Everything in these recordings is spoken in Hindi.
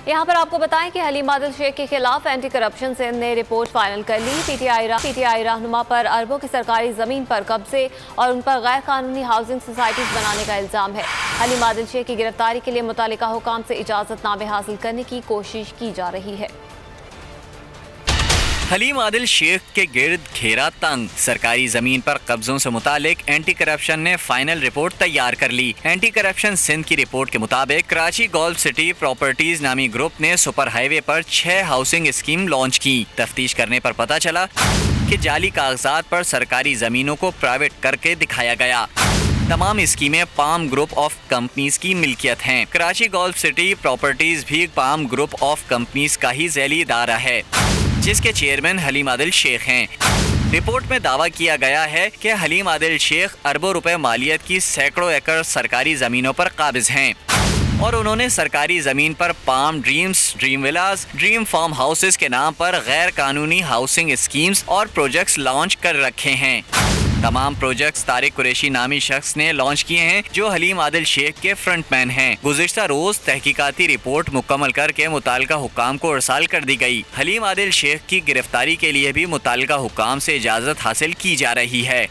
यहाँ पर आपको बताएं कि हलीम आदिल शेख के खिलाफ एंटी करप्शन सिंध ने रिपोर्ट फाइनल कर ली। पीटीआई रहनुमा पर अरबों की सरकारी जमीन पर कब्जे और उन पर गैर कानूनी हाउसिंग सोसाइटीज बनाने का इल्जाम है। हलीम आदिल शेख की गिरफ्तारी के लिए मुतालिका हुकाम से इजाजतनामे हासिल करने की कोशिश की जा रही है। हलीम आदिल शेख के गिर्द घेरा तंग, सरकारी जमीन पर कब्जों से मुतालिक एंटी करप्शन ने फाइनल रिपोर्ट तैयार कर ली। एंटी करप्शन सिंध की रिपोर्ट के मुताबिक कराची गोल्फ सिटी प्रॉपर्टीज नामी ग्रुप ने सुपर हाईवे पर 6 हाउसिंग स्कीम लॉन्च की। तफ्तीश करने पर पता चला कि जाली कागजात पर सरकारी जमीनों को प्राइवेट करके दिखाया गया। तमाम स्कीमें पाम ग्रुप ऑफ कंपनीज की मिल्कियत हैं। कराची गोल्फ सिटी प्रॉपर्टीज भी पाम ग्रुप ऑफ कंपनीज का ही ज़ैली इदारा है, जिसके चेयरमैन हलीम आदिल शेख हैं। रिपोर्ट में दावा किया गया है कि हलीम आदिल शेख अरबों रुपए मालियत की सैकड़ों एकड़ सरकारी जमीनों पर काबिज हैं और उन्होंने सरकारी जमीन पर पाम ड्रीम्स, ड्रीम विलास, ड्रीम फार्म हाउसेस के नाम पर गैर कानूनी हाउसिंग स्कीम्स और प्रोजेक्ट्स लॉन्च कर रखे हैं। तमाम प्रोजेक्ट्स तारिक कुरैशी नामी शख्स ने लॉन्च किए हैं, जो हलीम आदिल शेख के फ्रंटमैन हैं। गुज़िश्ता रोज तहकीकाती रिपोर्ट मुकम्मल करके मुतालिका हुकाम को इरसाल कर दी गई। हलीम आदिल शेख की गिरफ्तारी के लिए भी मुतालिका हुकाम से इजाज़त हासिल की जा रही है।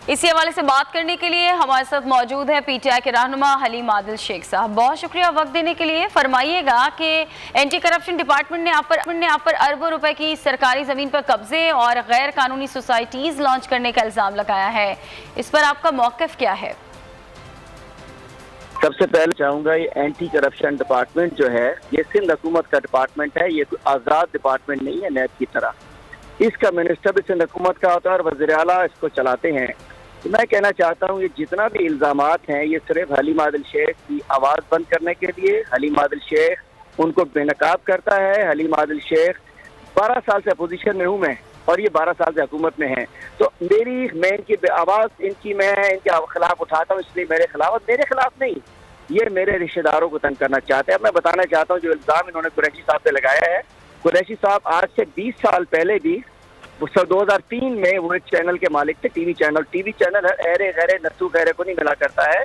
इसी हवाले से बात करने के लिए हमारे साथ मौजूद है पीटीआई के रहनुमा हलीम आदिल शेख साहब। बहुत शुक्रिया वक्त देने के लिए। फरमाइएगा कि एंटी करप्शन डिपार्टमेंट ने आप पर अरबों रुपए की सरकारी जमीन पर कब्जे और गैर कानूनी सोसाइटीज लॉन्च करने का इल्जाम लगाया है, इस पर आपका मौक़िफ़ क्या है? सबसे पहले चाहूंगा, ये एंटी करप्शन डिपार्टमेंट जो है ये सिंध हुकूमत का डिपार्टमेंट है, ये कोई आज़ाद डिपार्टमेंट नहीं है नैब की तरह। इसका मिनिस्टर भी सिंध हुकूमत का होता है और वज़ीर आला इसको चलाते हैं। तो मैं कहना चाहता हूँ ये जितना भी इल्ज़ामात हैं ये सिर्फ हलीम आदिल शेख की आवाज़ बंद करने के लिए। हलीम आदिल शेख उनको बेनकाब करता है। हलीम आदिल शेख 12 साल से अपोजिशन में हूँ मैं और ये 12 साल से हुकूमत में है, तो मैं इनकी आवाज़ मैं इनके खिलाफ उठाता हूँ, इसलिए मेरे खिलाफ नहीं, ये मेरे रिश्तेदारों को तंग करना चाहते हैं। मैं बताना चाहता हूँ जो इल्ज़ाम इन्होंने कुरैशी साहब पे लगाया है, कुरैशी साहब आज से 20 साल पहले भी 2003 में वो एक चैनल के मालिक थे, टीवी चैनल ऐरे गैरे नत्थू गैरे को नहीं मिला करता है।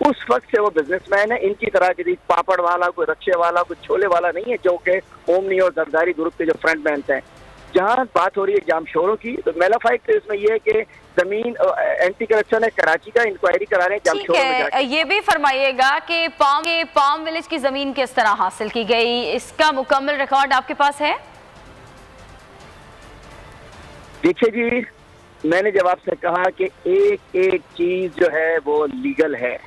उस वक्त से वो बिजनेसमैन है। इनकी तरह की पापड़ वाला, कोई रक्षे वाला, कोई छोले वाला नहीं है, जो कि ओमनी और जरदारी ग्रुप के जो फ्रंटमैन हैं। जहाँ बात हो रही है जामशोरों की, तो मेलाफाइक तो इसमें ये है कि जमीन एंटी करप्शन है, कराची का इंक्वायरी करा रहे हैं जामशोरों में। ये भी फरमाइएगा कि पाम विलेज की जमीन किस तरह हासिल की गई, इसका मुकम्मल रिकॉर्ड आपके पास है? देखिए जी, मैंने जब आपसे कहा कि एक एक चीज जो है वो लीगल है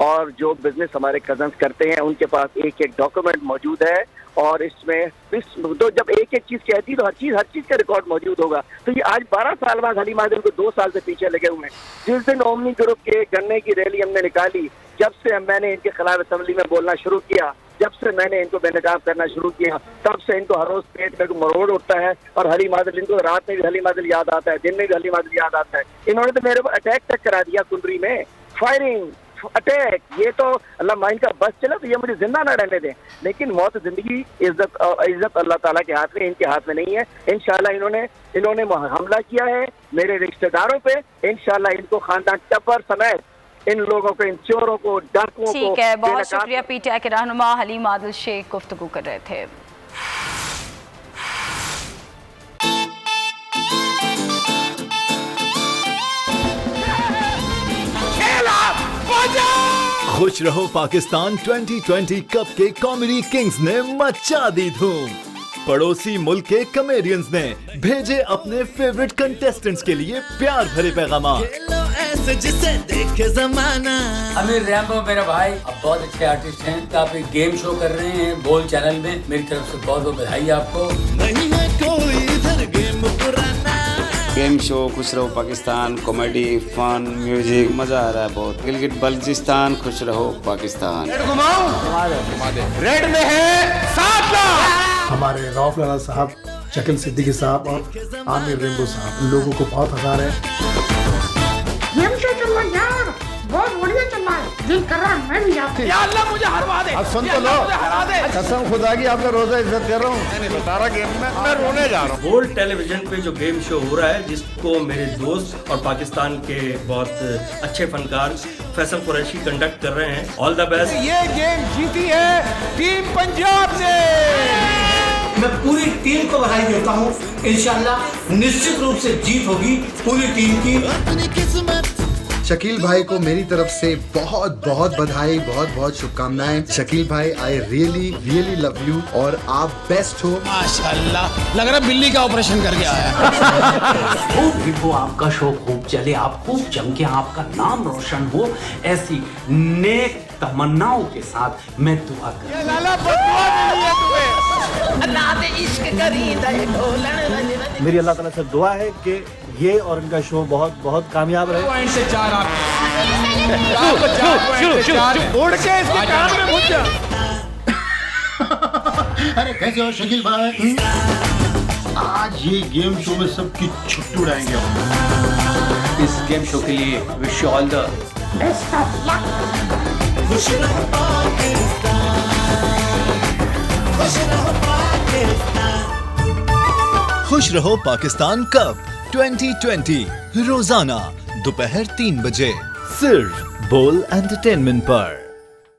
और जो बिजनेस हमारे कजन्स करते हैं उनके पास एक एक डॉक्यूमेंट मौजूद है और तो जब एक एक चीज कहती है तो हर चीज का रिकॉर्ड मौजूद होगा। तो ये आज 12 साल बाद हलीम आदिल को 2 साल से पीछे लगे हुए हैं। जिस दिन ओमनी ग्रुप के गन्ने की रैली हमने निकाली, जब से मैंने इनके खिलाफ असेंबली में बोलना शुरू किया, जब से मैंने इनको बेनकाब करना शुरू किया, तब से इनको हर रोज पेट में मरोड़ उठता है और हलीम आदिल, इनको रात में भी हलीम आदिल याद आता है, दिन में भी हलीम आदिल याद आता है। इन्होंने तो मेरे को अटैक तक करा दिया कुंडरी में, फायरिंग अटैक। ये तो अल्लाह माइन का बस चला तो ये मुझे जिंदा ना रहने दें, लेकिन मौत जिंदगी इज्जत अल्लाह ताला के हाथ में, इनके हाथ में नहीं है। इंशाल्लाह इन्होंने हमला किया है मेरे रिश्तेदारों पे, इंशाल्लाह इनको खानदान टब्बर समेत इन लोगों को, इन चोरों को, डाकुओं को। ठीक है, बहुत शुक्रिया। पीटीआई के रहनुमा हलीम आदिल शेख गुफ्तगू कर रहे थे। खुश रहो पाकिस्तान 2020 कप के कॉमेडी किंग्स ने मचा दी धूम। पड़ोसी मुल्क के कॉमेडियंस ने भेजे अपने फेवरेट कंटेस्टेंट्स के लिए प्यार भरे पैगाम। जिसे देखे जमाना। अमीर रैम्बो मेरा भाई अब बहुत अच्छे आर्टिस्ट हैं, तो आप एक गेम शो कर रहे हैं बोल चैनल में, मेरी तरफ से बहुत बहुत बधाई आपको। नहीं है कोई इधर गेम पुराना। गेम शो खुश रहो पाकिस्तान, कॉमेडी, फन, म्यूजिक, मजा आ रहा है बहुत। गिलगित बल्चिस्तान, खुश रहो पाकिस्तान। रेड में है 7 लाख। हमारे रऊफ लाला साहब, शकील सिद्दीकी साहब और आमिर रेम्बो साहब, लोगों को बहुत हज़ार है। गेम शो चल रहा है यार, बहुत बढ़िया चल रहा है। दिल कर रहा है मैं भी आपसे। या अल्लाह मुझे हरवा दे। अब सुन तो लो, कसम खुदा की आपका रोजा इज्जत कर रहा हूँ। मैंने बता रहा गेम में मैं रोने जा रहा हूँ। गोल्ड टेलीविजन पे जो गेम शो हो रहा है, जिसको मेरे दोस्त और पाकिस्तान के बहुत अच्छे फनकार फैसल कुरैशी कंडक्ट कर रहे हैं। All the best. ये गेम जीती है टीम पंजाब ने। मैं पूरी टीम को बधाई देता हूँ। इंशाल्लाह निश्चित रूप से जीत होगी पूरी टीम की। अपनी किस्मत। शकील भाई को मेरी तरफ से बहुत बहुत बधाई, बहुत बहुत शुभकामनाएं। शकील भाई, I really really love you और आप बेस्ट हो। माशाल्लाह, लग रहा है बिल्ली का ऑपरेशन करके आया। खूब हिट आपका शो, खूब चले, आप खूब चमके, आपका नाम रोशन हो, ऐसी नेक तमन्नाओं के साथ मैं दुआ कर। मेरी अल्लाह ताला से दुआ है कि ये और इनका शो बहुत बहुत कामयाब रहे। पॉइंट से 4 आप उड़ के इसके कान में घुस जा। अरे कैसे हो शकील भाई? आज ये गेम शो में सबकी छुट्टी उड़ाएंगे हम। इस गेम शो के लिए wish you all the best of luck. खुश रहो पाकिस्तान, खुश रहो पाकिस्तान। खुश रहो पाकिस्तान कप 2020 रोजाना दोपहर 3 बजे सिर्फ बोल एंटरटेनमेंट पर।